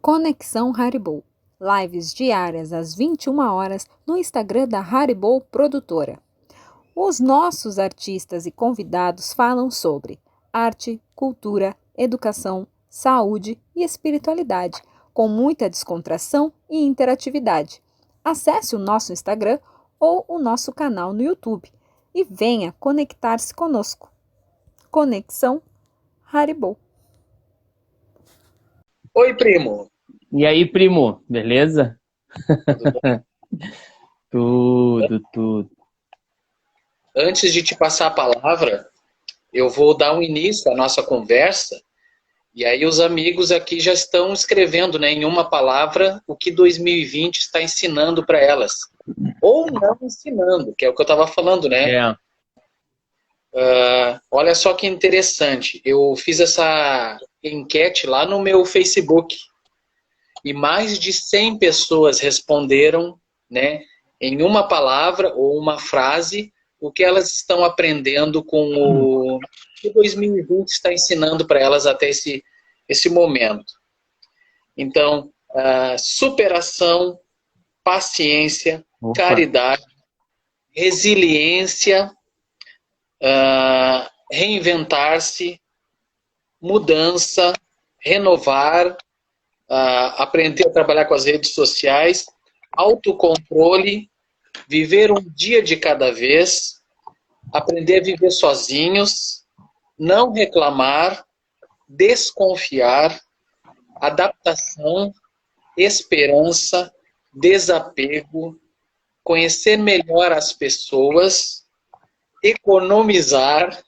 Conexão Haribo. Lives diárias às 21 horas no Instagram da Haribo Produtora. Os nossos artistas e convidados falam sobre arte, cultura, educação, saúde e espiritualidade, com muita descontração e interatividade. Acesse o nosso Instagram ou o nosso canal no YouTube e venha conectar-se conosco. Conexão Haribo. Oi, primo. E aí, primo, beleza? Tudo bom? Tudo. Antes de te passar a palavra, eu vou dar um início à nossa conversa. E aí os amigos aqui já estão escrevendo, né, em uma palavra o que 2020 está ensinando para elas. Ou não ensinando, que é o que eu estava falando, né? Olha só que interessante. Eu fiz essa enquete lá no meu Facebook. E mais de 100 pessoas responderam, né, em uma palavra ou uma frase, o que elas estão aprendendo com o que 2020 está ensinando para elas até esse momento. Então, superação, paciência, caridade, resiliência, reinventar-se, mudança, renovar, aprender a trabalhar com as redes sociais, autocontrole, viver um dia de cada vez, aprender a viver sozinhos, não reclamar, desconfiar, adaptação, esperança, desapego, conhecer melhor as pessoas, economizar,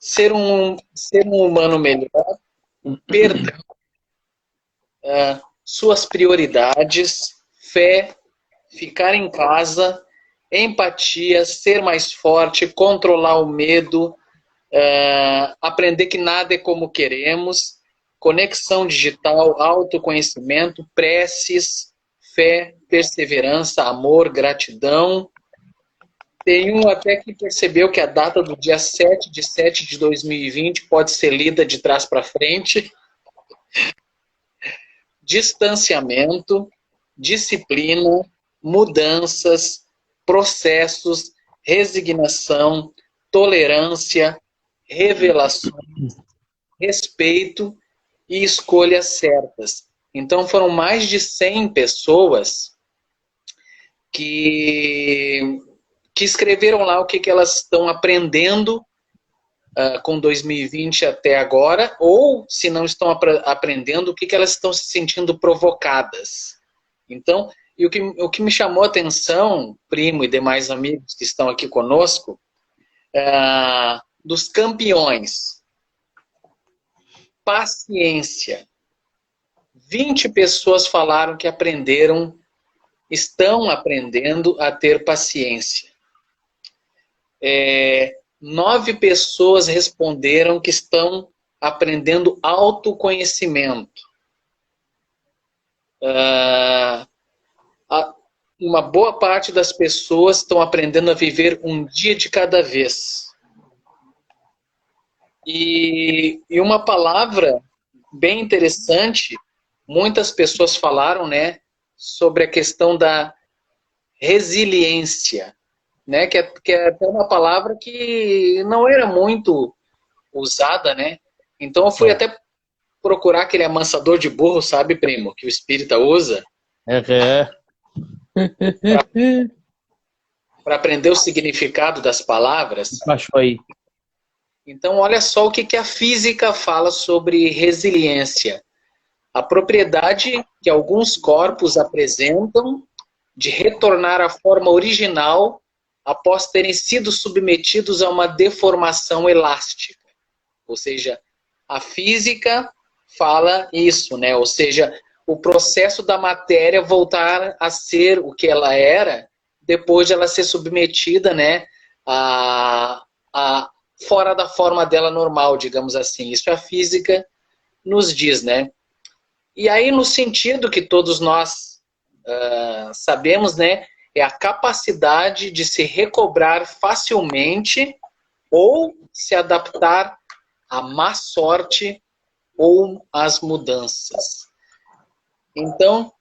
ser um humano melhor, perdão, suas prioridades, fé, ficar em casa, empatia, ser mais forte, controlar o medo, aprender que nada é como queremos, conexão digital, autoconhecimento, preces, fé, perseverança, amor, gratidão. Tem um até que percebeu que a data do dia 7/7/2020 pode ser lida de trás para frente. Distanciamento, disciplina, mudanças, processos, resignação, tolerância, revelações, respeito e escolhas certas. Então foram mais de 100 pessoas que escreveram lá o que elas estão aprendendo com 2020 até agora, ou se não estão aprendendo, o que elas estão se sentindo provocadas. Então, e o que me chamou a atenção, primo e demais amigos que estão aqui conosco, dos campeões. Paciência. 20 pessoas falaram que estão aprendendo a ter paciência. 9 pessoas responderam que estão aprendendo autoconhecimento. Uma boa parte das pessoas estão aprendendo a viver um dia de cada vez. E uma palavra bem interessante, muitas pessoas falaram, né, sobre a questão da resiliência. Né, que é até uma palavra que não era muito usada, né? Então eu fui até procurar aquele amansador de burro, sabe, primo, que o espírita usa, para aprender o significado das palavras. Achou aí. Então olha só o que a física fala sobre resiliência. A propriedade que alguns corpos apresentam de retornar à forma original após terem sido submetidos a uma deformação elástica. Ou seja, a física fala isso, né? Ou seja, o processo da matéria voltar a ser o que ela era depois de ela ser submetida, né, fora da forma dela normal, digamos assim. Isso a física nos diz, né? E aí, no sentido que todos nós sabemos, né, é a capacidade de se recobrar facilmente ou se adaptar a má sorte ou as mudanças. Então,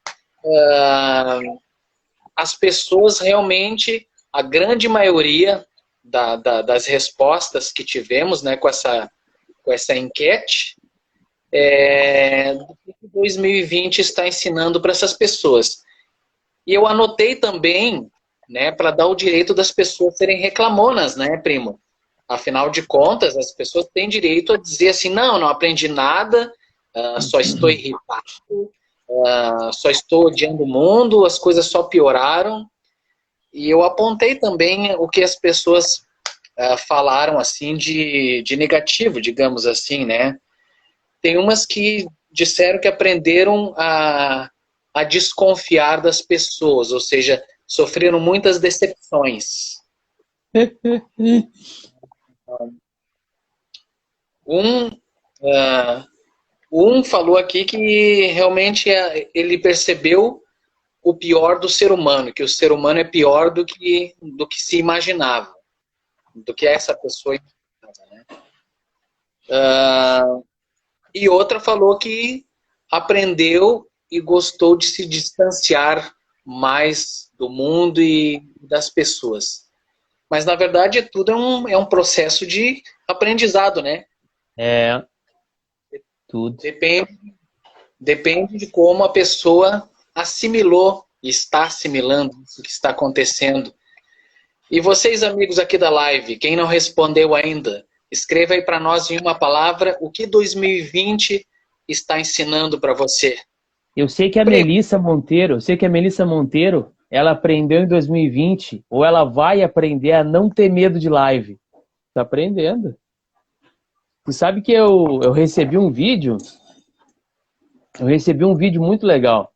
as pessoas realmente, a grande maioria das respostas que tivemos, né, com essa enquete, do que 2020 está ensinando para essas pessoas. E eu anotei também, né, para dar o direito das pessoas serem reclamonas, né, primo? Afinal de contas, as pessoas têm direito a dizer assim, não aprendi nada, só estou irritado, só estou odiando o mundo, as coisas só pioraram. E eu apontei também o que as pessoas falaram assim de negativo, digamos assim, né? Tem umas que disseram que aprenderam a desconfiar das pessoas, ou seja, sofreram muitas decepções. Um falou aqui que realmente ele percebeu o pior do ser humano, que o ser humano é pior do que se imaginava, do que essa pessoa imaginava, né? E outra falou que aprendeu e gostou de se distanciar mais do mundo e das pessoas. Mas, na verdade, tudo é um processo de aprendizado, né? Tudo. Depende de como a pessoa assimilou e está assimilando o que está acontecendo. E vocês, amigos aqui da live, quem não respondeu ainda, escreva aí para nós em uma palavra o que 2020 está ensinando para você. Eu sei que a Melissa Monteiro, ela aprendeu em 2020, ou ela vai aprender a não ter medo de live. Tá aprendendo. Tu sabe que eu recebi um vídeo muito legal.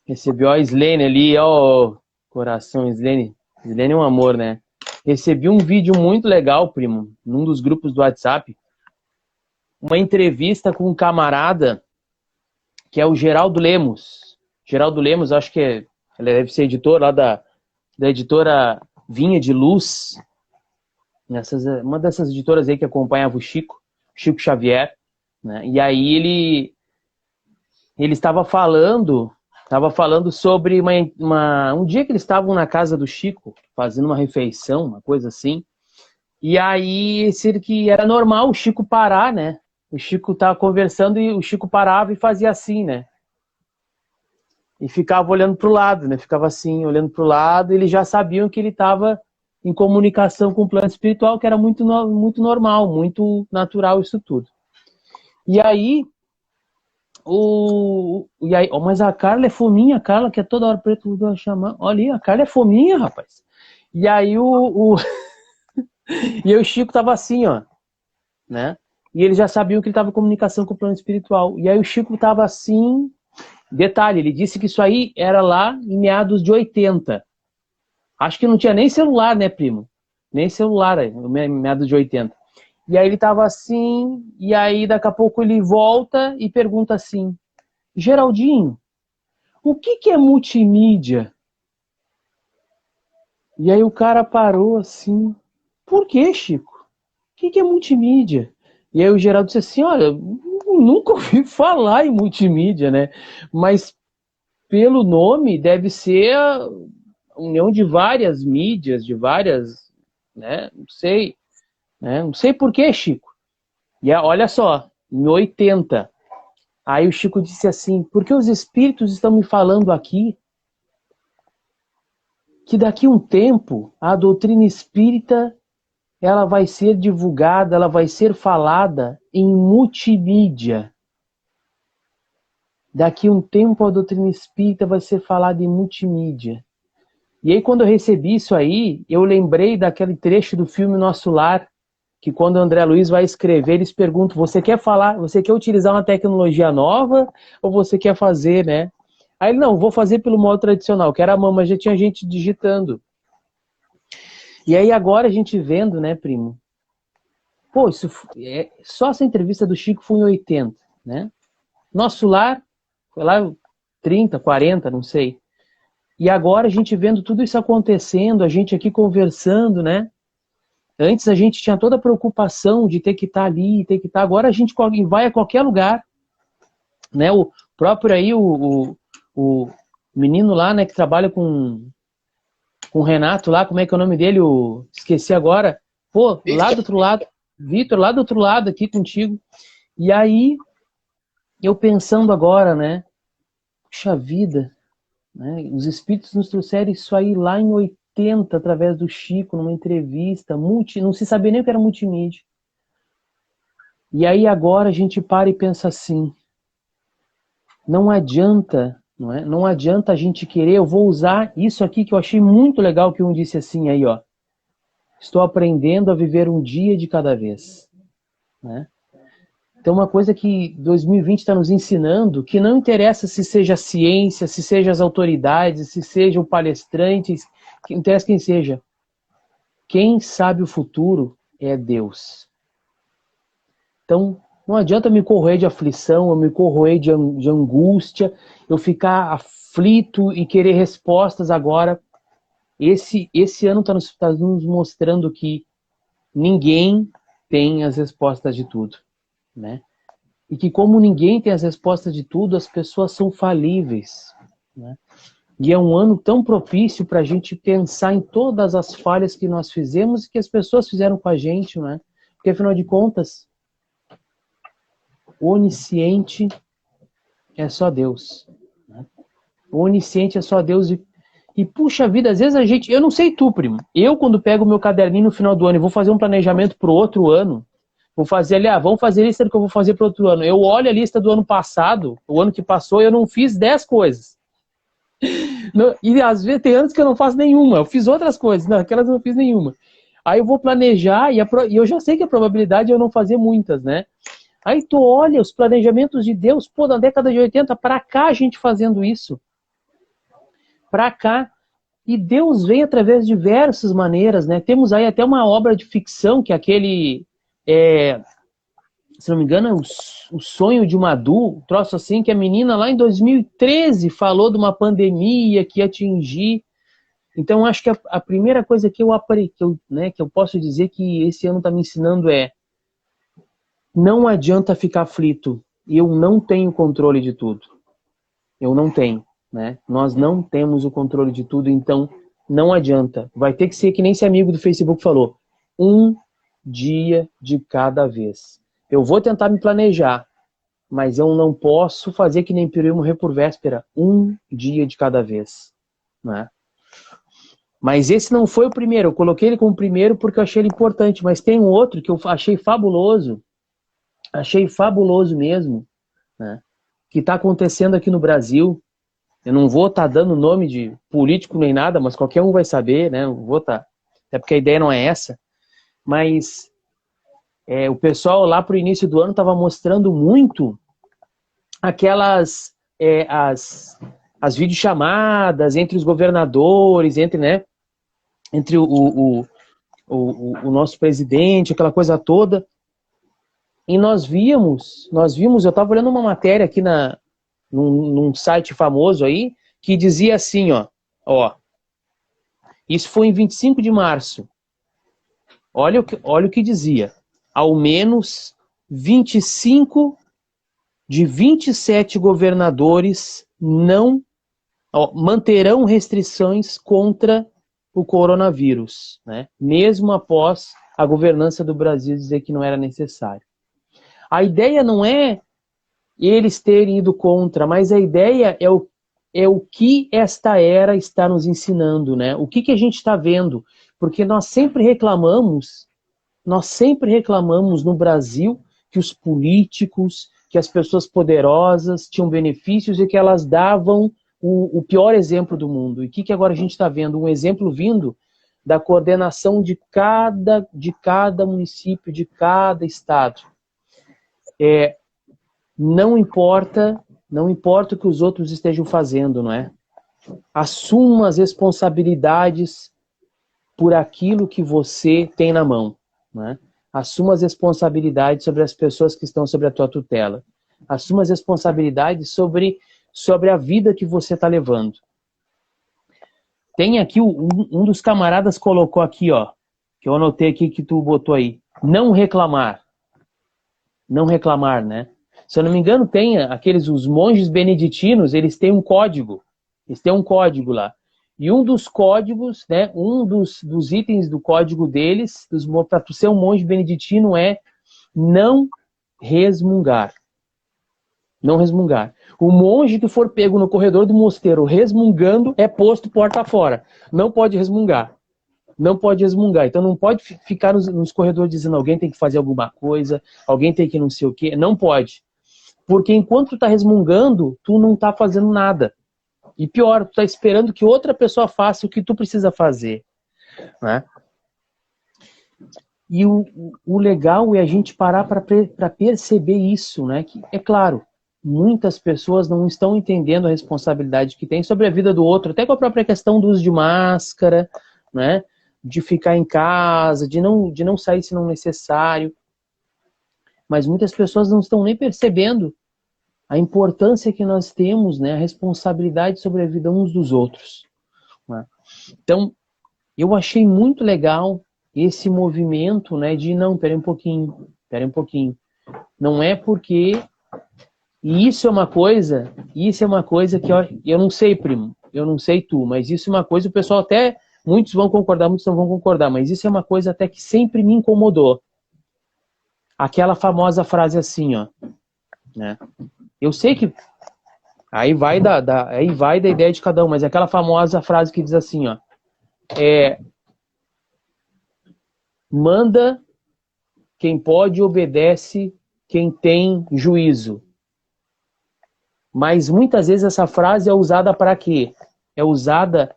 Recebi, ó, a Slene ali, ó, coração, Slene. Slene é um amor, né? Recebi um vídeo muito legal, primo, num dos grupos do WhatsApp. Uma entrevista com um camarada que é o Geraldo Lemos. Geraldo Lemos, acho que ele deve ser editor lá da editora Vinha de Luz. Uma dessas editoras aí que acompanhava o Chico Xavier, né? E aí ele estava falando sobre um dia que eles estavam na casa do Chico, fazendo uma refeição, uma coisa assim. E aí, que era normal o Chico parar, né? O Chico tava conversando e o Chico parava e fazia assim, né? E ficava olhando pro lado, né? Ficava assim, olhando pro lado, e eles já sabiam que ele estava em comunicação com o plano espiritual, que era muito normal, muito natural isso tudo. E aí, mas a Carla é fominha, a Carla que é toda hora preto chamar. Olha aí, a Carla é fominha, rapaz. E aí e aí o Chico tava assim, ó, né? E eles já sabiam que ele estava em comunicação com o plano espiritual. E aí o Chico tava assim, detalhe, ele disse que isso aí era lá em meados de 80. Acho que não tinha nem celular, né, primo? Nem celular, em meados de 80. E aí ele tava assim, e aí daqui a pouco ele volta e pergunta assim, Geraldinho, o que é multimídia? E aí o cara parou assim, por que, Chico? O que é multimídia? E aí o Geraldo disse assim, olha, eu nunca ouvi falar em multimídia, né? Mas pelo nome deve ser a união de várias mídias, de várias, né? Não sei. Né? Não sei por que, Chico. E olha só, em 80, aí o Chico disse assim, porque os espíritos estão me falando aqui que daqui a um tempo a doutrina espírita ela vai ser divulgada, ela vai ser falada em multimídia. Daqui a um tempo a doutrina espírita vai ser falada em multimídia. E aí quando eu recebi isso aí, eu lembrei daquele trecho do filme Nosso Lar, que quando o André Luiz vai escrever, eles perguntam, você quer utilizar uma tecnologia nova ou você quer fazer, né? Aí ele, não, vou fazer pelo modo tradicional, que era a mão, mas já tinha gente digitando. E aí agora a gente vendo, né, primo? Pô, só essa entrevista do Chico foi em 80, né? Nosso Lar foi lá 30, 40, não sei. E agora a gente vendo tudo isso acontecendo, a gente aqui conversando, né? Antes a gente tinha toda a preocupação de ter que estar ali, ter que estar. Agora a gente vai a qualquer lugar, né? O próprio aí, o menino lá, né, que trabalha com o Renato lá, como é que é o nome dele? Esqueci agora. Pô, lá do outro lado, Vitor, lá do outro lado aqui contigo. E aí, eu pensando agora, né? Puxa vida, né? Os espíritos nos trouxeram isso aí lá em 80, através do Chico, numa entrevista, não se sabia nem o que era multimídia. E aí agora a gente para e pensa assim, não adianta, não é? Não adianta a gente querer, eu vou usar isso aqui que eu achei muito legal que um disse assim aí, ó. Estou aprendendo a viver um dia de cada vez, né? Então uma coisa que 2020 está nos ensinando, que não interessa se seja a ciência, se seja as autoridades, se seja o palestrante, que interessa quem seja. Quem sabe o futuro é Deus. Então, não adianta me corroer de aflição, eu me corroer de angústia, eu ficar aflito e querer respostas agora. Esse ano está nos mostrando que ninguém tem as respostas de tudo, né? E que como ninguém tem as respostas de tudo, as pessoas são falíveis, né? E é um ano tão propício para a gente pensar em todas as falhas que nós fizemos e que as pessoas fizeram com a gente, né? Porque afinal de contas, o onisciente é só Deus, né? O onisciente é só Deus e puxa vida, às vezes a gente... Eu não sei tu, primo. Eu, quando pego o meu caderninho no final do ano e vou fazer um planejamento para o outro ano, vou fazer ali, vamos fazer a lista do que eu vou fazer para o outro ano. Eu olho a lista do ano passado, o ano que passou, e eu não fiz 10 coisas. E às vezes tem anos que eu não faço nenhuma. Eu fiz outras coisas, não, aquelas eu não fiz nenhuma. Aí eu vou planejar e eu já sei que a probabilidade é eu não fazer muitas, né? Aí tu olha os planejamentos de Deus, pô, na década de 80, pra cá a gente fazendo isso. Pra cá. E Deus vem através de diversas maneiras, né? Temos aí até uma obra de ficção, que é aquele, se não me engano, o sonho de Madu, troço assim, que a menina lá em 2013 falou de uma pandemia que ia atingir. Então, acho que a primeira coisa que eu aprendi, que eu posso dizer que esse ano está me ensinando é: não adianta ficar aflito. Eu não tenho controle de tudo. Eu não tenho, né? Nós não temos o controle de tudo, então não adianta. Vai ter que ser que nem esse amigo do Facebook falou: um dia de cada vez. Eu vou tentar me planejar, mas eu não posso fazer que nem peru e morrer por véspera. Um dia de cada vez, né? Mas esse não foi o primeiro. Eu coloquei ele como primeiro porque eu achei ele importante. Mas tem um outro que eu achei fabuloso. Achei fabuloso mesmo, né? Que está acontecendo aqui no Brasil. Eu não vou estar dando nome de político nem nada, mas qualquer um vai saber, né? Não vou estar... Até porque a ideia não é essa. Mas o pessoal lá pro início do ano estava mostrando muito aquelas... as videochamadas entre os governadores, entre o nosso presidente, aquela coisa toda. E nós vimos, eu estava olhando uma matéria aqui num site famoso aí, que dizia assim, ó, isso foi em 25 de março. Olha o que dizia. Ao menos 25 de 27 governadores manterão restrições contra o coronavírus, né? Mesmo após a governança do Brasil dizer que não era necessário. A ideia não é eles terem ido contra, mas a ideia é o que esta era está nos ensinando, né? O que a gente está vendo? Porque nós sempre reclamamos no Brasil que os políticos, que as pessoas poderosas tinham benefícios e que elas davam o pior exemplo do mundo. E o que agora a gente está vendo? Um exemplo vindo da coordenação de cada município, de cada estado. Não importa o que os outros estejam fazendo, não é? Assuma as responsabilidades por aquilo que você tem na mão, não é? Assuma as responsabilidades sobre as pessoas que estão sobre a tua tutela. Assuma as responsabilidades sobre a vida que você está levando. Tem aqui, um dos camaradas colocou aqui, ó, que eu anotei aqui que tu botou aí. Não reclamar. Não reclamar, né? Se eu não me engano, tem os monges beneditinos, eles têm um código. Eles têm um código lá. E um dos códigos, né, um dos itens do código deles, para tu ser um monge beneditino, é não resmungar. Não resmungar. O monge que for pego no corredor do mosteiro resmungando é posto porta fora. Não pode resmungar. Não pode resmungar. Então não pode ficar nos corredores dizendo alguém tem que fazer alguma coisa, alguém tem que não sei o quê. Não pode. Porque enquanto tu tá resmungando, tu não tá fazendo nada. E pior, tu tá esperando que outra pessoa faça o que tu precisa fazer. Né? E o legal é a gente parar para perceber isso, né? Que, é claro, muitas pessoas não estão entendendo a responsabilidade que tem sobre a vida do outro, até com a própria questão do uso de máscara, né? De ficar em casa, de não sair se não necessário. Mas muitas pessoas não estão nem percebendo a importância que nós temos, né? A responsabilidade sobre a vida uns dos outros. Né? Então, eu achei muito legal esse movimento, né? De não, pera um pouquinho. Não é porque... E isso é uma coisa que eu não sei, primo, eu não sei tu, mas isso é uma coisa, o pessoal até, muitos vão concordar, muitos não vão concordar, mas isso é uma coisa até que sempre me incomodou. Aquela famosa frase assim, ó, né? Eu sei que aí vai da ideia de cada um, mas é aquela famosa frase que diz assim, ó, manda quem pode, obedece quem tem juízo. Mas muitas vezes essa frase é usada para quê? É usada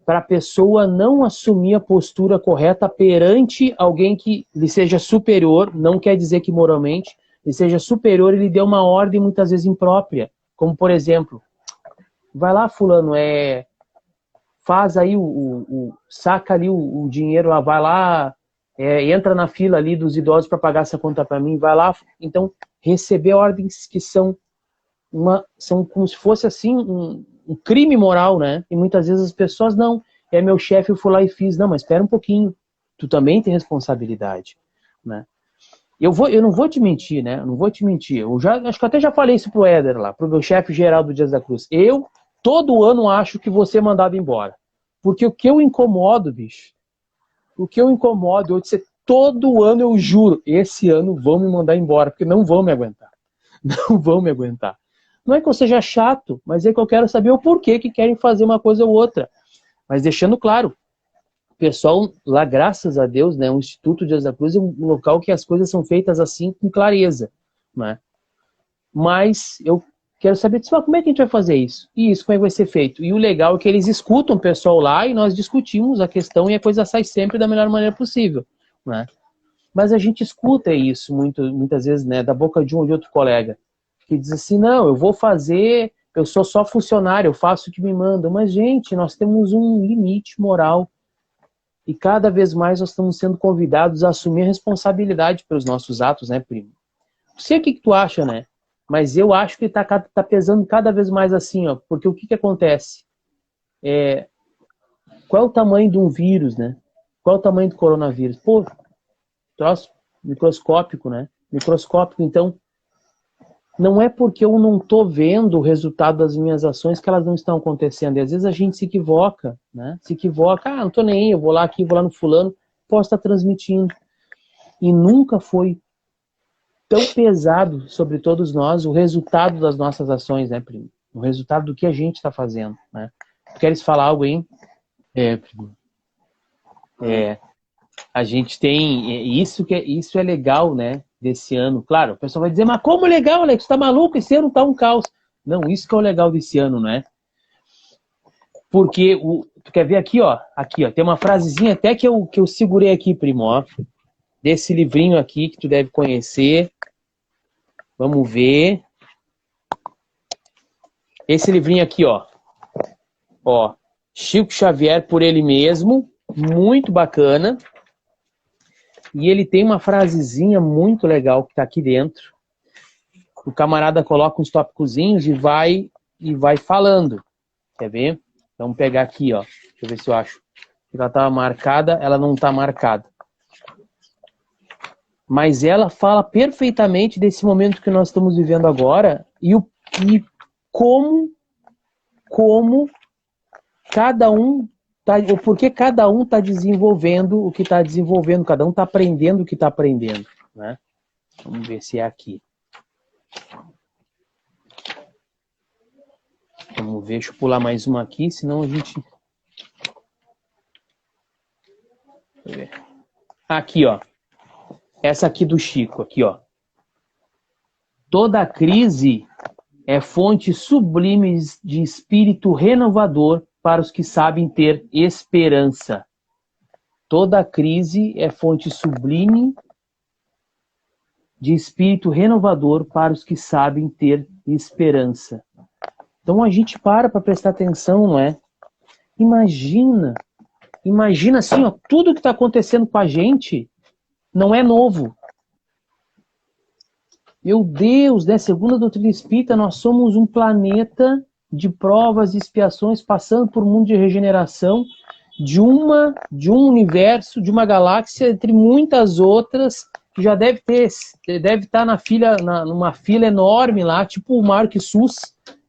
para a pessoa não assumir a postura correta perante alguém que lhe seja superior, não quer dizer que moralmente, lhe seja superior e lhe dê uma ordem muitas vezes imprópria. Como, por exemplo, vai lá, fulano, faz aí, saca ali o dinheiro lá, vai lá, entra na fila ali dos idosos para pagar essa conta para mim, vai lá. Então, receber ordens que são como se fosse assim um crime moral, né? E muitas vezes as pessoas não. É meu chefe, eu fui lá e fiz. Não, mas espera um pouquinho. Tu também tem responsabilidade, né? Eu não vou te mentir, né? Eu não vou te mentir. Acho que eu até já falei isso pro Éder lá, pro meu chefe geral do Dias da Cruz. Eu, todo ano, acho que vou ser mandado embora. Porque o que eu incomodo, bicho, eu disse, todo ano eu juro, esse ano vão me mandar embora, porque não vão me aguentar. Não vão me aguentar. Não é que eu seja chato, mas é que eu quero saber o porquê que querem fazer uma coisa ou outra. Mas deixando claro, o pessoal lá, graças a Deus, né, o Instituto Dias da Cruz é um local que as coisas são feitas assim com clareza, né? Mas eu quero saber, como é que a gente vai fazer isso? E isso, como é que vai ser feito? E o legal é que eles escutam o pessoal lá e nós discutimos a questão e a coisa sai sempre da melhor maneira possível, né? Mas a gente escuta isso muitas vezes, né, da boca de um ou de outro colega, que diz assim, não, eu vou fazer, eu sou só funcionário, eu faço o que me mandam. Mas, gente, nós temos um limite moral e cada vez mais nós estamos sendo convidados a assumir a responsabilidade pelos nossos atos, né, primo? Não sei o que tu acha, né? Mas eu acho que tá pesando cada vez mais assim, ó, porque o que acontece? Qual é o tamanho de um vírus, né? Qual é o tamanho do coronavírus? Pô, troço microscópico, né? Microscópico, então, não é porque eu não estou vendo o resultado das minhas ações que elas não estão acontecendo. E às vezes a gente se equivoca, né? Se equivoca, não estou nem aí, eu vou lá aqui, vou lá no fulano, posso estar transmitindo. E nunca foi tão pesado sobre todos nós o resultado das nossas ações, né, primo? O resultado do que a gente está fazendo, né? Tu queres falar algo aí? Primo. A gente tem... Isso é legal, né? Desse ano. Claro, o pessoal vai dizer, mas como legal, Alex? Você tá maluco? Esse ano tá um caos. Não, isso que é o legal desse ano, né? Porque, tu quer ver aqui, ó? Aqui, ó. Tem uma frasezinha até que eu segurei aqui, primo, ó. Desse livrinho aqui que tu deve conhecer. Vamos ver. Esse livrinho aqui, ó. Ó. Chico Xavier por ele mesmo. Muito bacana. E ele tem uma frasezinha muito legal que tá aqui dentro. O camarada coloca uns tópicozinhos e vai falando. Quer ver? Vamos pegar aqui, ó. Deixa eu ver se eu acho. Ela estava marcada, ela não está marcada. Mas ela fala perfeitamente desse momento que nós estamos vivendo agora e como cada um tá, ou porque cada um está desenvolvendo o que está desenvolvendo, cada um está aprendendo o que está aprendendo, né? Vamos ver se é aqui. Vamos ver, deixa eu pular mais uma aqui, senão a gente... Aqui, ó. Essa aqui do Chico, aqui, ó. Toda crise é fonte sublime de espírito renovador para os que sabem ter esperança. Toda crise é fonte sublime de espírito renovador para os que sabem ter esperança. Então a gente para prestar atenção, não é? Imagina assim, ó, tudo que está acontecendo com a gente não é novo. Meu Deus, né? Segundo a doutrina espírita, nós somos um planeta de provas e expiações, passando por um mundo de regeneração de um universo, de uma galáxia, entre muitas outras, que já deve estar numa fila enorme lá, tipo o Mark Sus,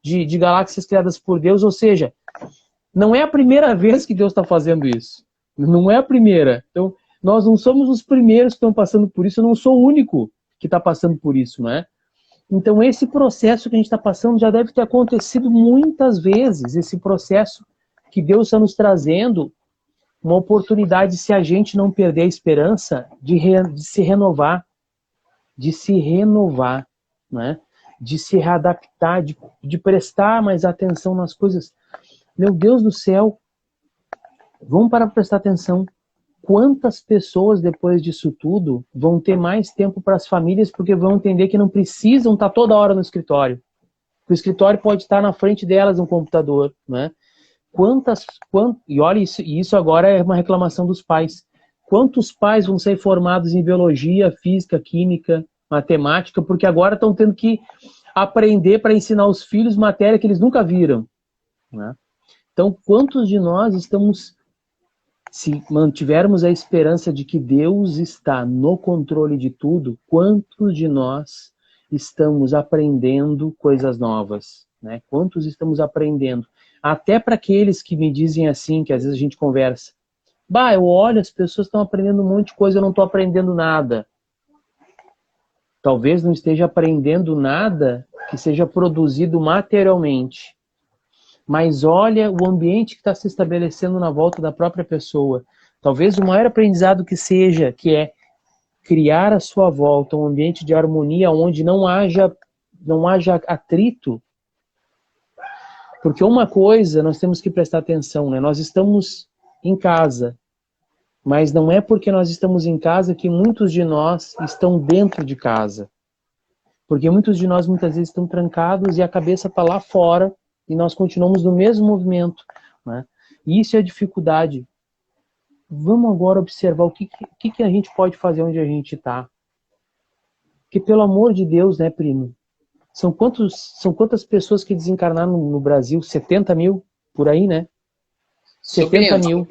de galáxias criadas por Deus. Ou seja, não é a primeira vez que Deus está fazendo isso. Não é a primeira. Então, nós não somos os primeiros que estão passando por isso, eu não sou o único que está passando por isso, não é? Então, esse processo que a gente está passando já deve ter acontecido muitas vezes, esse processo que Deus está nos trazendo, uma oportunidade, se a gente não perder a esperança, de se renovar, né? De se readaptar, de prestar mais atenção nas coisas. Meu Deus do céu, vamos parar para prestar atenção. Quantas pessoas, depois disso tudo, vão ter mais tempo para as famílias porque vão entender que não precisam estar toda hora no escritório. O escritório pode estar na frente delas no computador, né? E olha, isso agora é uma reclamação dos pais. Quantos pais vão ser formados em biologia, física, química, matemática, porque agora estão tendo que aprender para ensinar os filhos matéria que eles nunca viram, né? Então, quantos de nós estamos... Se mantivermos a esperança de que Deus está no controle de tudo, quantos de nós estamos aprendendo coisas novas, né? Quantos estamos aprendendo? Até para aqueles que me dizem assim, que às vezes a gente conversa. Bah, eu olho, as pessoas estão aprendendo um monte de coisa, eu não estou aprendendo nada. Talvez não esteja aprendendo nada que seja produzido materialmente. Mas olha o ambiente que está se estabelecendo na volta da própria pessoa. Talvez o maior aprendizado que é criar à sua volta um ambiente de harmonia onde não haja atrito. Porque uma coisa nós temos que prestar atenção, né? Nós estamos em casa, mas não é porque nós estamos em casa que muitos de nós estão dentro de casa. Porque muitos de nós muitas vezes estão trancados e a cabeça está lá fora, e nós continuamos no mesmo movimento, né? E isso é a dificuldade. Vamos agora observar o que a gente pode fazer onde a gente está. Porque, pelo amor de Deus, né, primo? São quantas pessoas que desencarnaram no Brasil? 70 mil, por aí, né? 70 mil.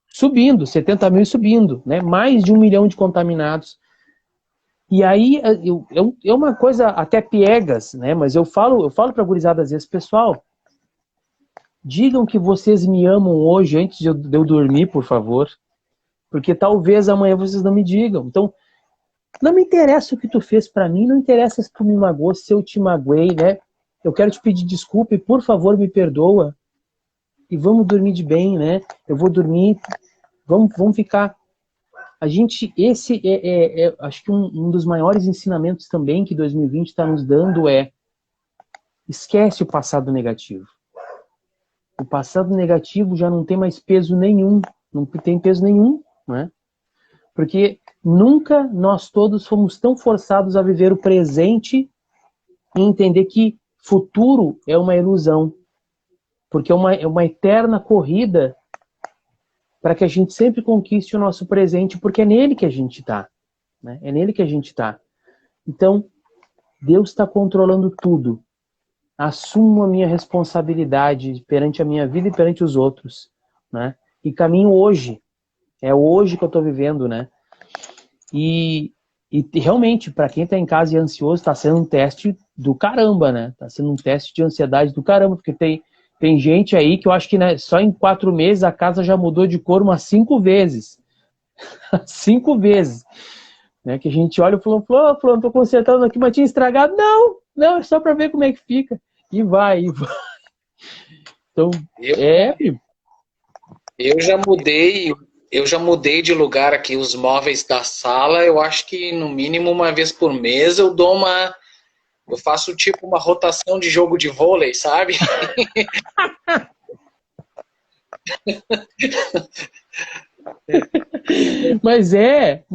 Subindo, 70 mil e subindo, né? Mais de 1 milhão de contaminados. E aí, é uma coisa até piegas, né? Mas eu falo para a gurizada às vezes, pessoal, digam que vocês me amam hoje antes de eu dormir, por favor. Porque talvez amanhã vocês não me digam. Então, não me interessa o que tu fez pra mim, não interessa se tu me magoou, se eu te magoei, né? Eu quero te pedir desculpa e, por favor, me perdoa. E vamos dormir de bem, né? Eu vou dormir, vamos ficar... A gente, esse acho que um dos maiores ensinamentos também que 2020 está nos dando é: esquece o passado negativo. O passado negativo já não tem mais peso nenhum, não tem peso nenhum, né? Porque nunca nós todos fomos tão forçados a viver o presente e entender que futuro é uma ilusão. Porque é uma eterna corrida para que a gente sempre conquiste o nosso presente, porque é nele que a gente está, né? É nele que a gente está. Então, Deus está controlando tudo. Assumo a minha responsabilidade perante a minha vida e perante os outros, né? E caminho hoje. É hoje que eu estou vivendo, né? E E realmente, para quem tá em casa e é ansioso, tá sendo um teste do caramba, né? Tá sendo um teste de ansiedade do caramba, porque tem gente aí que eu acho que, né, só em 4 meses a casa já mudou de cor umas 5 vezes. 5 vezes. Né? Que a gente olha e falou, tô consertando aqui, mas tinha estragado. Não, é só para ver como é que fica. E vai. Então, primo. Eu já mudei de lugar aqui os móveis da sala. Eu acho que no mínimo uma vez por mês eu faço tipo uma rotação de jogo de vôlei, sabe? Mas é.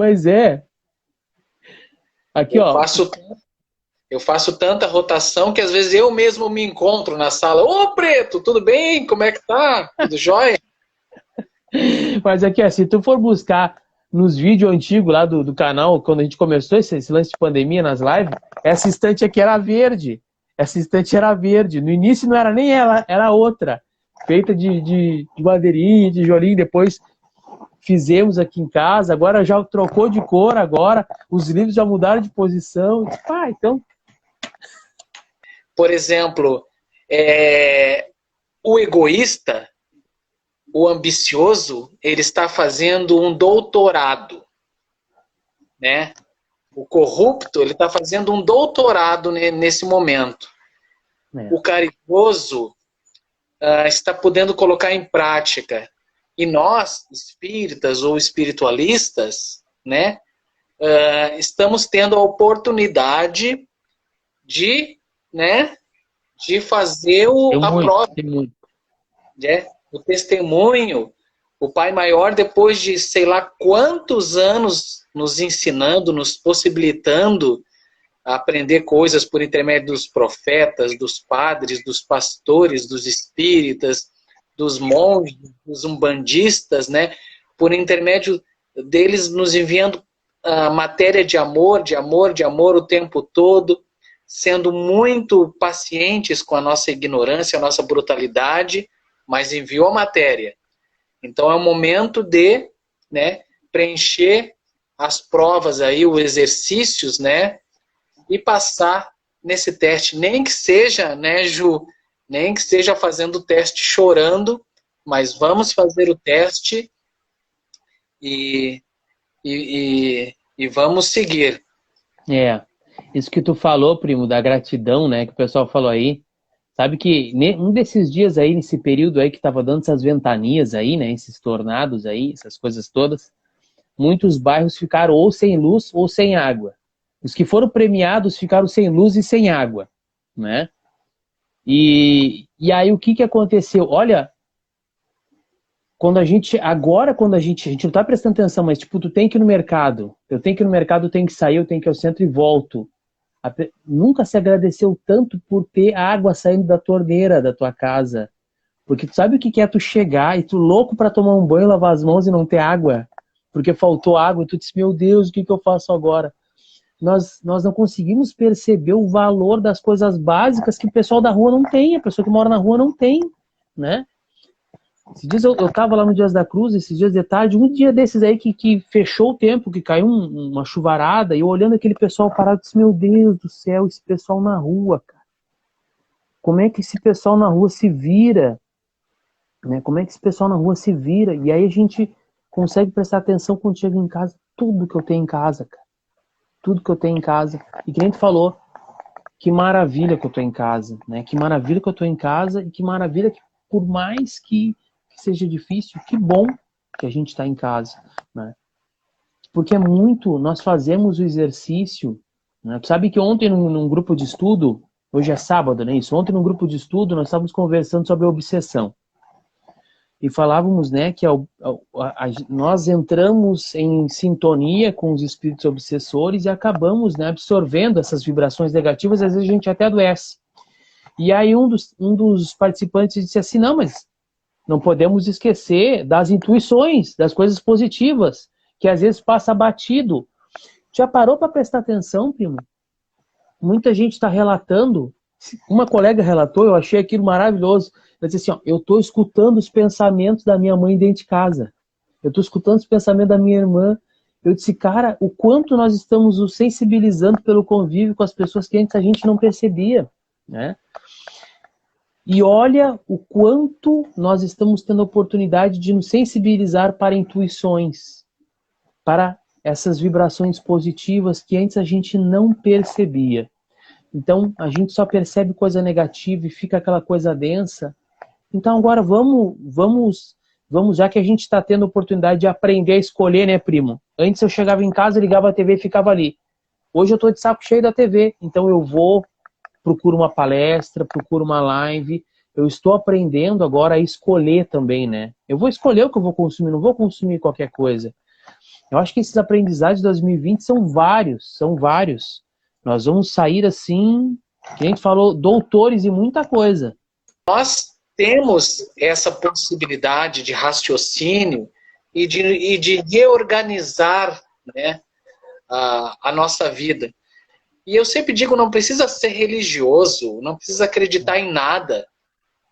Aqui, ó. Eu faço tanta rotação que às vezes eu mesmo me encontro na sala. Ô, Preto, tudo bem? Como é que tá? Tudo jóia? Mas aqui, ó, se tu for buscar nos vídeos antigos lá do canal, quando a gente começou esse lance de pandemia nas lives, essa estante aqui era verde. Essa estante era verde. No início não era nem ela, era outra. Feita de madeirinha, de tijolinho. Depois fizemos aqui em casa. Agora já trocou de cor agora. Os livros já mudaram de posição. Então... Por exemplo, o egoísta, o ambicioso, ele está fazendo um doutorado, né? O corrupto, ele está fazendo um doutorado nesse momento. O caridoso está podendo colocar em prática. E nós, espíritas ou espiritualistas, né, estamos tendo a oportunidade de fazer a prova. O testemunho. O Pai Maior, depois de sei lá quantos anos nos ensinando, nos possibilitando a aprender coisas por intermédio dos profetas, dos padres, dos pastores, dos espíritas, dos monges, dos umbandistas, né? Por intermédio deles nos enviando a matéria de amor o tempo todo, sendo muito pacientes com a nossa ignorância, a nossa brutalidade, mas enviou a matéria. Então é o momento de, né, preencher as provas aí, os exercícios, né, e passar nesse teste, nem que seja, né, Ju, nem que seja fazendo o teste chorando, mas vamos fazer o teste e vamos seguir. Isso que tu falou, primo, da gratidão, né, que o pessoal falou aí, sabe que um desses dias aí, nesse período aí que tava dando essas ventanias aí, né, esses tornados aí, essas coisas todas, muitos bairros ficaram ou sem luz ou sem água. Os que foram premiados ficaram sem luz e sem água, né? E aí o que aconteceu? Olha, quando a gente não tá prestando atenção, mas tipo, tu tem que ir no mercado, eu tenho que ir no mercado, eu tenho que sair, eu tenho que ir ao centro e volto. Nunca se agradeceu tanto por ter água saindo da torneira da tua casa. Porque tu sabe o que é tu chegar e tu louco pra tomar um banho, lavar as mãos e não ter água? Porque faltou água e tu disse, meu Deus, o que eu faço agora? Nós não conseguimos perceber o valor das coisas básicas que o pessoal da rua não tem, a pessoa que mora na rua não tem, né? Esses dias eu tava lá no Dias da Cruz, esses dias de tarde, um dia desses aí que fechou o tempo, que caiu uma chuvarada, e eu olhando aquele pessoal parado, disse, meu Deus do céu, esse pessoal na rua, cara. Como é que esse pessoal na rua se vira? Né? Como é que esse pessoal na rua se vira? E aí a gente consegue prestar atenção quando chega em casa, tudo que eu tenho em casa, cara. Tudo que eu tenho em casa. E que nem tu falou, que maravilha que eu tô em casa, né? Que maravilha que eu tô em casa e que maravilha que, por mais que seja difícil, que bom que a gente está em casa, né? Porque nós fazemos o exercício, né? Tu sabe que ontem num grupo de estudo, hoje é sábado, né? Isso, ontem num grupo de estudo nós estávamos conversando sobre a obsessão. E falávamos, né, que nós entramos em sintonia com os espíritos obsessores e acabamos, né, absorvendo essas vibrações negativas, às vezes a gente até adoece. E aí um dos participantes disse assim, não, mas não podemos esquecer das intuições, das coisas positivas, que às vezes passa batido. Já parou para prestar atenção, primo? Muita gente está relatando, uma colega relatou, eu achei aquilo maravilhoso, ela disse assim, ó, eu estou escutando os pensamentos da minha mãe dentro de casa, eu estou escutando os pensamentos da minha irmã, Eu disse, cara, o quanto nós estamos nos sensibilizando pelo convívio com as pessoas que antes a gente não percebia, né? E olha o quanto nós estamos tendo a oportunidade de nos sensibilizar para intuições, para essas vibrações positivas que antes a gente não percebia. Então, a gente só percebe coisa negativa e fica aquela coisa densa. Então, agora vamos, já que a gente está tendo a oportunidade de aprender a escolher, né, primo? Antes eu chegava em casa, ligava a TV e ficava ali. Hoje eu estou de saco cheio da TV, então eu vou, procuro uma palestra, procuro uma live. Eu estou aprendendo agora a escolher também, né? Eu vou escolher o que eu vou consumir, não vou consumir qualquer coisa. Eu acho que esses aprendizados de 2020 são vários, são vários. Nós vamos sair assim, que a gente falou, doutores em muita coisa. Nós temos essa possibilidade de raciocínio e de reorganizar, né, a nossa vida. E eu sempre digo, não precisa ser religioso, não precisa acreditar em nada,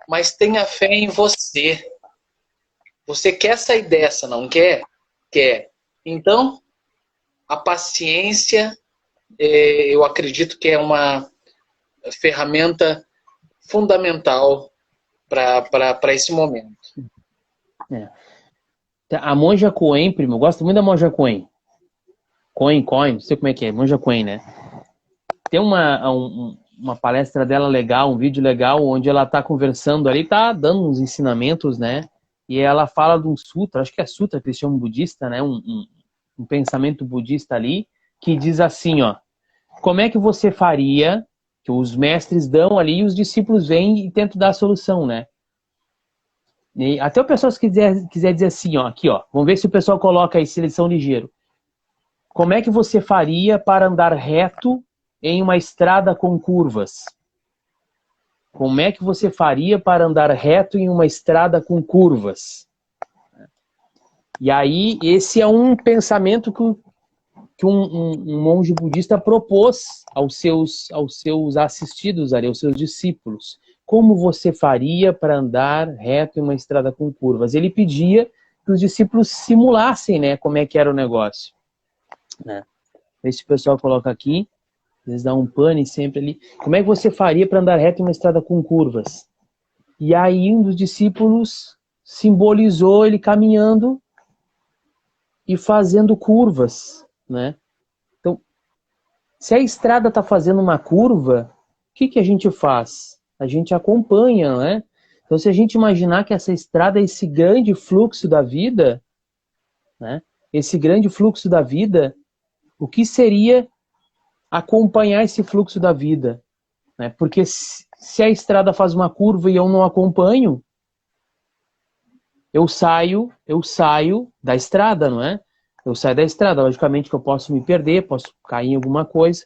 mas tenha fé em você. Você quer sair dessa, não quer? Quer. Então, a paciência, eu acredito que é uma ferramenta fundamental para esse momento. É. A Monja Coen, primo, eu gosto muito da Monja Coen. Coen, não sei como é que é, Monja Coen, né? Tem uma palestra dela legal, um vídeo legal, onde ela tá conversando ali, tá dando uns ensinamentos, né? E ela fala de um sutra, acho que é sutra que eles chamam budista, né? Um pensamento budista ali, que diz assim, ó, como é que você faria, que os mestres dão ali e os discípulos vêm e tentam dar a solução, né? E até o pessoal se quiser dizer assim, ó, aqui, ó, vamos ver se o pessoal coloca aí seleção ligeiro. Como é que você faria para andar reto em uma estrada com curvas? Como é que você faria para andar reto em uma estrada com curvas? E aí, esse é um pensamento que um monge budista propôs aos seus assistidos ali, aos seus discípulos. Como você faria para andar reto em uma estrada com curvas? Ele pedia que os discípulos simulassem, né, como é que era o negócio. Né? Esse pessoal coloca aqui, eles dão um pane sempre ali. Como é que você faria para andar reto em uma estrada com curvas? E aí um dos discípulos simbolizou ele caminhando e fazendo curvas, né? Então, se a estrada está fazendo uma curva, o que a gente faz? A gente acompanha, né? Então, se a gente imaginar que essa estrada é esse grande fluxo da vida, né? Esse grande fluxo da vida, o que seria acompanhar esse fluxo da vida? Né? Porque se a estrada faz uma curva e eu não acompanho, eu saio da estrada, não é? Eu saio da estrada, logicamente que eu posso me perder, posso cair em alguma coisa.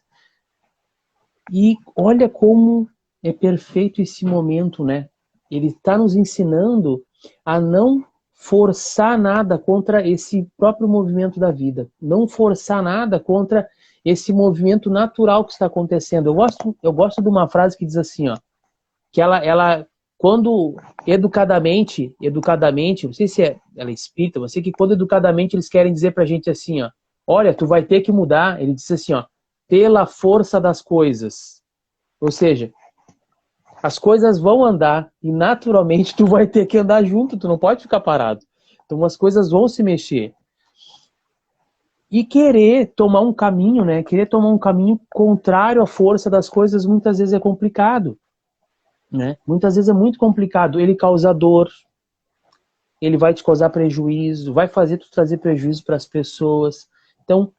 E olha como é perfeito esse momento, né? Ele está nos ensinando a não forçar nada contra esse próprio movimento da vida. Não forçar nada contra esse movimento natural que está acontecendo. Eu gosto de uma frase que diz assim, ó, que ela quando educadamente, não sei se ela é espírita, eu sei que quando educadamente eles querem dizer pra gente assim, ó, olha, tu vai ter que mudar, ele diz assim, ó, pela força das coisas. Ou seja, as coisas vão andar e naturalmente tu vai ter que andar junto, tu não pode ficar parado. Então as coisas vão se mexer. E querer tomar um caminho, né? Querer tomar um caminho contrário à força das coisas muitas vezes é complicado. Né? Muitas vezes é muito complicado. Ele causa dor, ele vai te causar prejuízo, vai fazer tu trazer prejuízo para as pessoas. Então,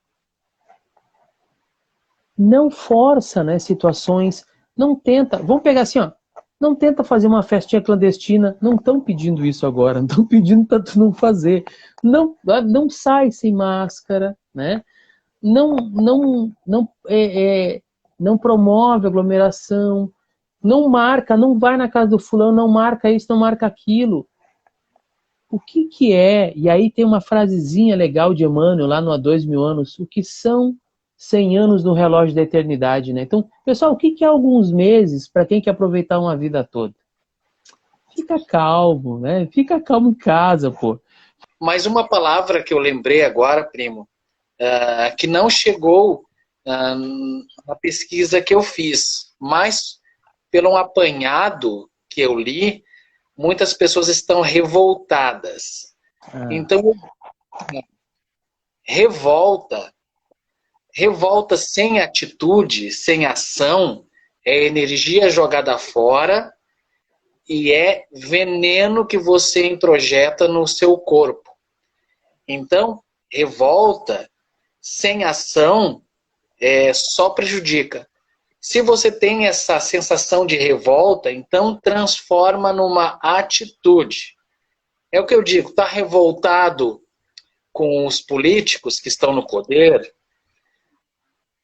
não força, né, situações, não tenta, vamos pegar assim, ó, não tenta fazer uma festinha clandestina, não estão pedindo isso agora, não estão pedindo para tu não fazer. Não sai sem máscara, né? Não promove aglomeração. Não marca, não vai na casa do fulano, não marca isso, não marca aquilo. O que é? E aí tem uma frasezinha legal de Emmanuel, lá no Há 2000 anos, o que são 100 anos no relógio da eternidade, né? Então, pessoal, o que é alguns meses para quem quer aproveitar uma vida toda? Fica calmo, né? Fica calmo em casa, pô. Mas uma palavra que eu lembrei agora, primo, que não chegou na pesquisa que eu fiz, mas pelo apanhado que eu li, muitas pessoas estão revoltadas. Então, revolta sem atitude, sem ação, é energia jogada fora e é veneno que você introjeta no seu corpo. Então, revolta sem ação só prejudica. Se você tem essa sensação de revolta, então transforma numa atitude. É o que eu digo, está revoltado com os políticos que estão no poder?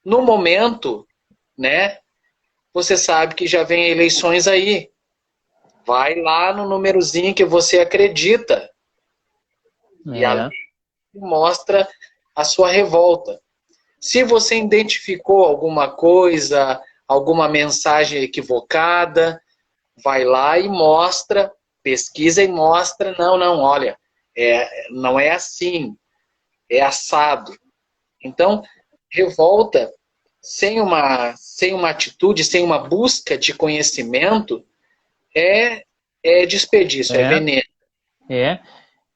No momento, né, você sabe que já vem eleições aí. Vai lá no númerozinho que você acredita. E ali mostra a sua revolta. Se você identificou alguma coisa, alguma mensagem equivocada, vai lá e mostra, pesquisa e mostra, não, olha, não é assim, é assado. Então, revolta sem uma atitude, sem uma busca de conhecimento, é desperdício, é veneno.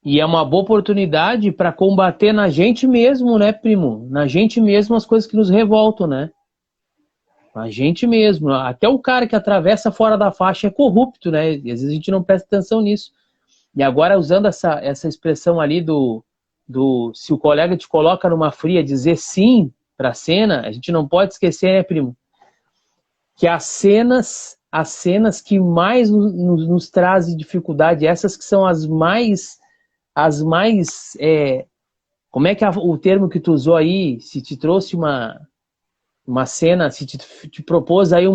E é uma boa oportunidade para combater na gente mesmo, né, primo? Na gente mesmo as coisas que nos revoltam, né? A gente mesmo. Até o cara que atravessa fora da faixa é corrupto, né? E às vezes a gente não presta atenção nisso. E agora, usando essa expressão ali se o colega te coloca numa fria, dizer sim para a cena, a gente não pode esquecer, né, primo? Que as cenas que mais nos trazem dificuldade, essas que são as mais como é que o termo que tu usou aí, se te trouxe uma cena, se te propôs aí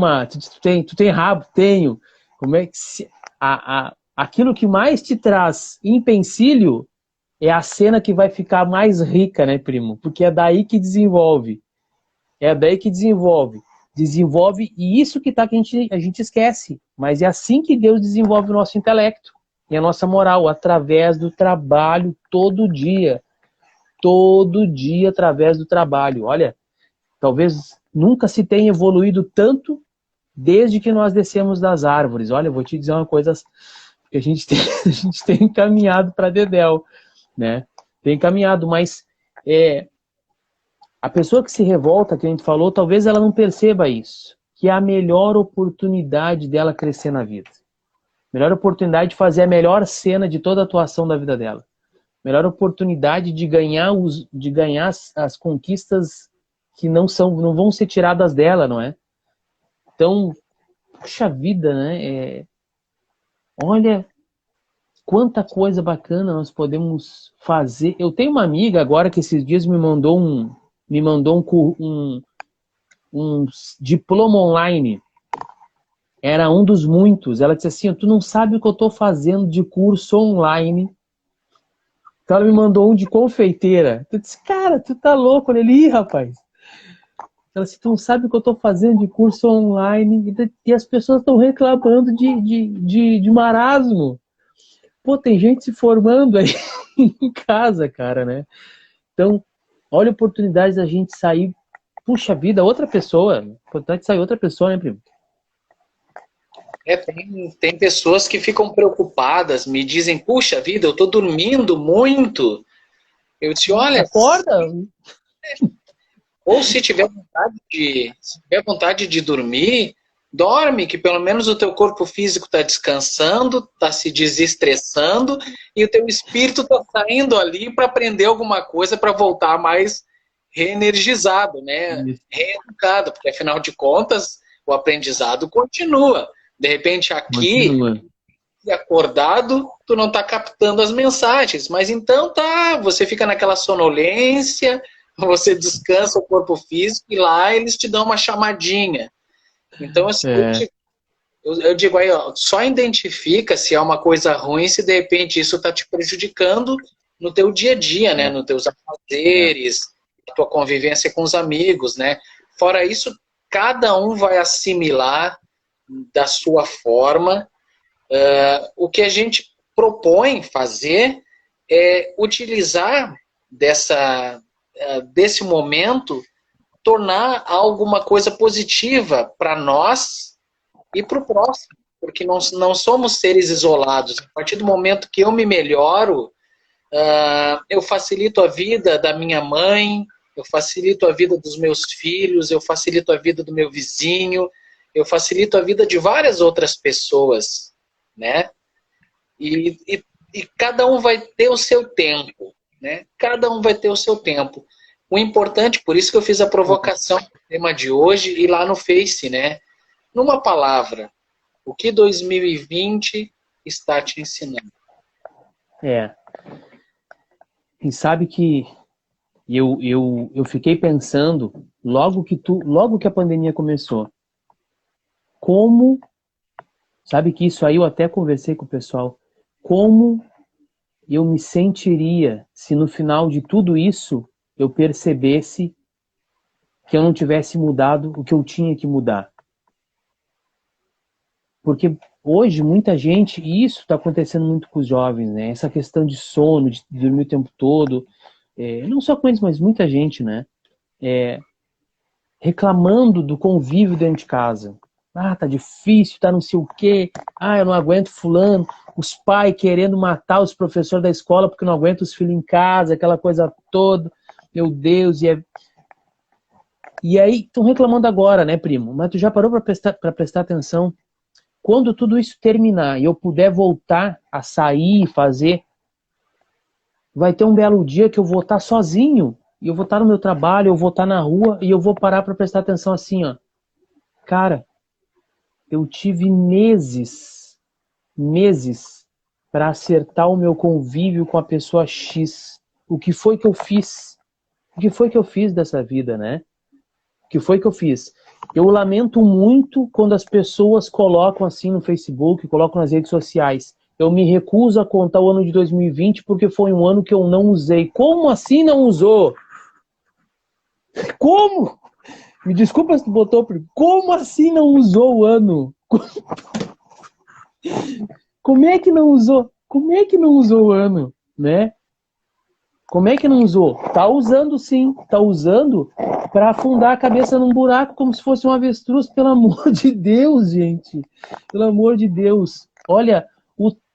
tu tem rabo? Tenho. Como é que aquilo que mais te traz empecilho é a cena que vai ficar mais rica, né, primo? Porque é daí que desenvolve. Desenvolve, e isso que a gente esquece. Mas é assim que Deus desenvolve o nosso intelecto e a nossa moral, através do trabalho todo dia. Todo dia através do trabalho. Olha, talvez nunca se tenha evoluído tanto desde que nós descemos das árvores. Olha, eu vou te dizer uma coisa que a gente tem caminhado para Dedéu, né? Tem caminhado, mas a pessoa que se revolta, que a gente falou, talvez ela não perceba isso, que é a melhor oportunidade dela crescer na vida. Melhor oportunidade de fazer a melhor cena de toda a atuação da vida dela. Melhor oportunidade de ganhar as conquistas que não vão ser tiradas dela, não é? Então, puxa vida, né? Olha quanta coisa bacana nós podemos fazer. Eu tenho uma amiga agora que esses dias me mandou um diploma online. Era um dos muitos. Ela disse assim, tu não sabe o que eu estou fazendo de curso online. Então ela me mandou um de confeiteira. Eu disse, cara, tu tá louco? Olha ali, rapaz. Ela disse, tu não sabe o que eu estou fazendo de curso online. E as pessoas estão reclamando de marasmo. Pô, tem gente se formando aí em casa, cara, né? Então, olha a oportunidade da gente sair. Puxa vida, outra pessoa. A oportunidade de sair outra pessoa, né, primo? Tem pessoas que ficam preocupadas, me dizem, puxa vida, eu estou dormindo muito. Eu disse, olha... Acorda! Ou se tiver vontade de dormir, dorme, que pelo menos o teu corpo físico está descansando, está se desestressando, e o teu espírito está saindo ali para aprender alguma coisa, para voltar mais reenergizado, né? Reeducado, porque afinal de contas, o aprendizado continua. De repente aqui, acordado, tu não está captando as mensagens, mas então você fica naquela sonolência, você descansa o corpo físico e lá eles te dão uma chamadinha. Então, assim, eu digo aí, ó, só identifica se é uma coisa ruim, se de repente isso está te prejudicando no teu dia a dia, né? Nos teus afazeres, na tua convivência com os amigos, né? Fora isso, cada um vai assimilar da sua forma. O que a gente propõe fazer é utilizar dessa desse momento, tornar alguma coisa positiva para nós e para o próximo, porque não somos seres isolados. A partir do momento que eu me melhoro, eu facilito a vida da minha mãe, eu facilito a vida dos meus filhos, eu facilito a vida do meu vizinho, eu facilito a vida de várias outras pessoas, né? E cada um vai ter o seu tempo, né? Cada um vai ter o seu tempo. O importante, por isso que eu fiz a provocação do tema de hoje e lá no Face, né? Numa palavra, o que 2020 está te ensinando? E sabe que eu fiquei pensando, logo que a pandemia começou, como, sabe que isso aí eu até conversei com o pessoal, como eu me sentiria se no final de tudo isso eu percebesse que eu não tivesse mudado o que eu tinha que mudar. Porque hoje muita gente, e isso está acontecendo muito com os jovens, né? Essa questão de sono, de dormir o tempo todo, não só com eles, mas muita gente, né? Reclamando do convívio dentro de casa. Tá difícil, tá não sei o quê. Eu não aguento fulano. Os pais querendo matar os professores da escola porque não aguentam os filhos em casa, aquela coisa toda. Meu Deus, e aí estão reclamando agora, né, primo? Mas tu já parou para prestar atenção? Quando tudo isso terminar e eu puder voltar a sair e fazer, vai ter um belo dia que eu vou estar sozinho. E eu vou estar no meu trabalho, eu vou estar na rua e eu vou parar para prestar atenção assim, ó. Cara, eu tive meses para acertar o meu convívio com a pessoa X. O que foi que eu fiz? O que foi que eu fiz dessa vida, né? O que foi que eu fiz? Eu lamento muito quando as pessoas colocam assim no Facebook, colocam nas redes sociais. Eu me recuso a contar o ano de 2020 porque foi um ano que eu não usei. Como assim não usou? Como? Me desculpa se tu botou... Como assim não usou o ano? Como é que não usou? Como é que não usou o ano? Né? Como é que não usou? Tá usando sim. Tá usando para afundar a cabeça num buraco como se fosse um avestruz. Pelo amor de Deus, gente. Pelo amor de Deus. Olha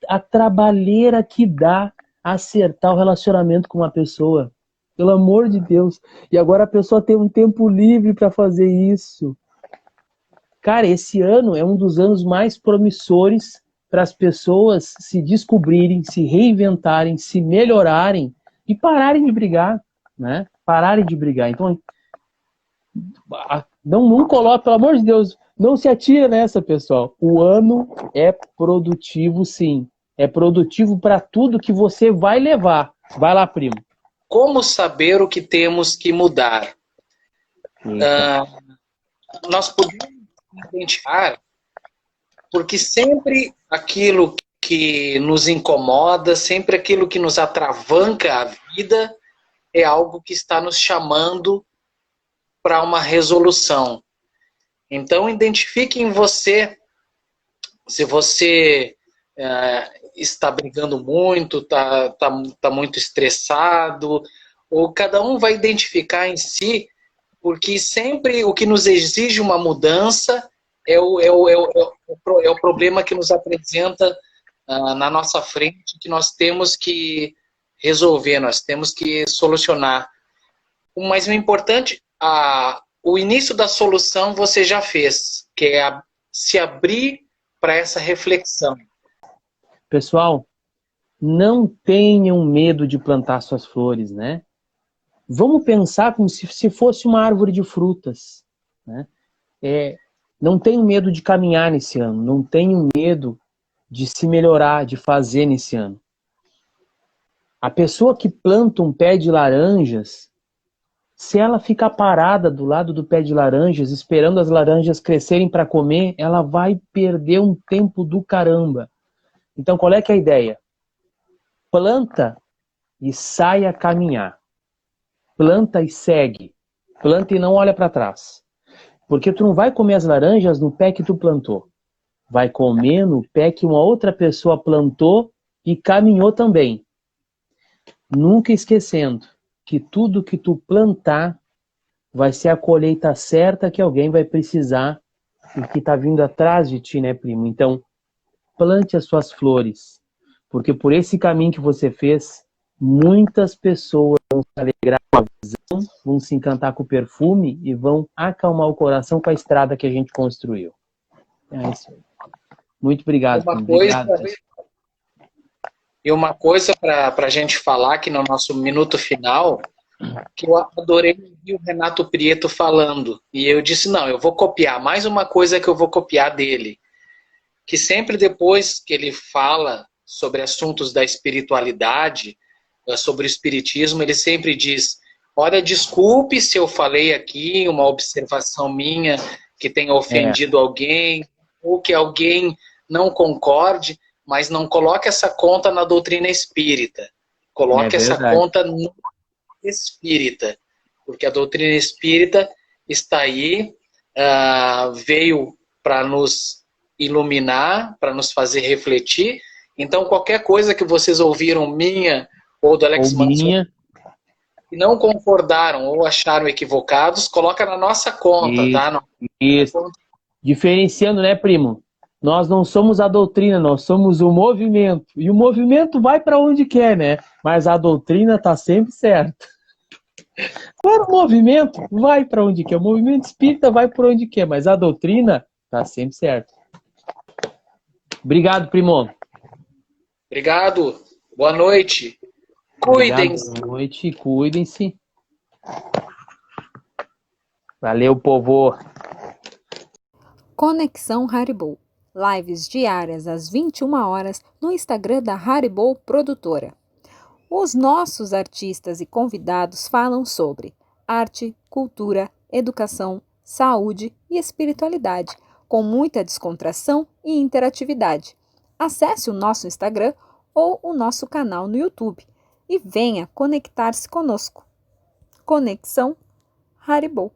a trabalheira que dá acertar o relacionamento com uma pessoa. Pelo amor de Deus. E agora a pessoa tem um tempo livre para fazer isso. Cara, esse ano é um dos anos mais promissores para as pessoas se descobrirem, se reinventarem, se melhorarem e pararem de brigar, né? Pararem de brigar. Então, não coloque, pelo amor de Deus, não se atira nessa, pessoal. O ano é produtivo, sim. É produtivo para tudo que você vai levar. Vai lá, primo. Como saber o que temos que mudar? Nós podemos identificar, porque sempre aquilo que nos incomoda, sempre aquilo que nos atravanca a vida, é algo que está nos chamando para uma resolução. Então, identifique em você, se você está brigando muito, está muito estressado, ou cada um vai identificar em si, porque sempre o que nos exige uma mudança é o problema que nos apresenta na nossa frente, que nós temos que resolver, nós temos que solucionar. Mas o importante, o início da solução você já fez, que é se abrir para essa reflexão. Pessoal, não tenham medo de plantar suas flores, né? Vamos pensar como se fosse uma árvore de frutas, né? Não tenham medo de caminhar nesse ano, não tenham medo de se melhorar, de fazer nesse ano. A pessoa que planta um pé de laranjas, se ela ficar parada do lado do pé de laranjas, esperando as laranjas crescerem para comer, ela vai perder um tempo do caramba. Então, qual é que é a ideia? Planta e sai a caminhar. Planta e segue. Planta e não olha para trás. Porque tu não vai comer as laranjas no pé que tu plantou. Vai comer no pé que uma outra pessoa plantou e caminhou também. Nunca esquecendo que tudo que tu plantar vai ser a colheita certa que alguém vai precisar e que tá vindo atrás de ti, né, primo? Então, plante as suas flores, porque por esse caminho que você fez, muitas pessoas vão se alegrar com a visão, vão se encantar com o perfume e vão acalmar o coração com a estrada que a gente construiu. É isso aí. Muito obrigado, Uma primo. coisa, Obrigado. e uma coisa para a gente falar aqui no nosso minuto final, que eu adorei ouvir o Renato Prieto falando. E eu disse, não, eu vou copiar. Mais uma coisa que eu vou copiar dele. Que sempre depois que ele fala sobre assuntos da espiritualidade, sobre o espiritismo, ele sempre diz, olha, desculpe se eu falei aqui uma observação minha que tenha ofendido alguém, ou que alguém não concorde, mas não coloque essa conta na doutrina espírita. Coloque essa conta no espírita, porque a doutrina espírita está aí, veio para nos iluminar, para nos fazer refletir. Então, qualquer coisa que vocês ouviram minha ou do Alex Manson e não concordaram ou acharam equivocados, coloca na nossa conta, isso, tá? Isso. Diferenciando, né, primo? Nós não somos a doutrina, nós somos o movimento. E o movimento vai para onde quer, né? Mas a doutrina tá sempre certa. Agora o movimento vai para onde quer. O movimento espírita vai por onde quer, mas a doutrina tá sempre certa. Obrigado, primo. Obrigado. Boa noite. Cuidem-se. Boa noite, cuidem-se. Valeu, povo. Conexão Haribo. Lives diárias às 21 horas no Instagram da Haribo Produtora. Os nossos artistas e convidados falam sobre arte, cultura, educação, saúde e espiritualidade, com muita descontração e interatividade. Acesse o nosso Instagram ou o nosso canal no YouTube e venha conectar-se conosco. Conexão Haribo.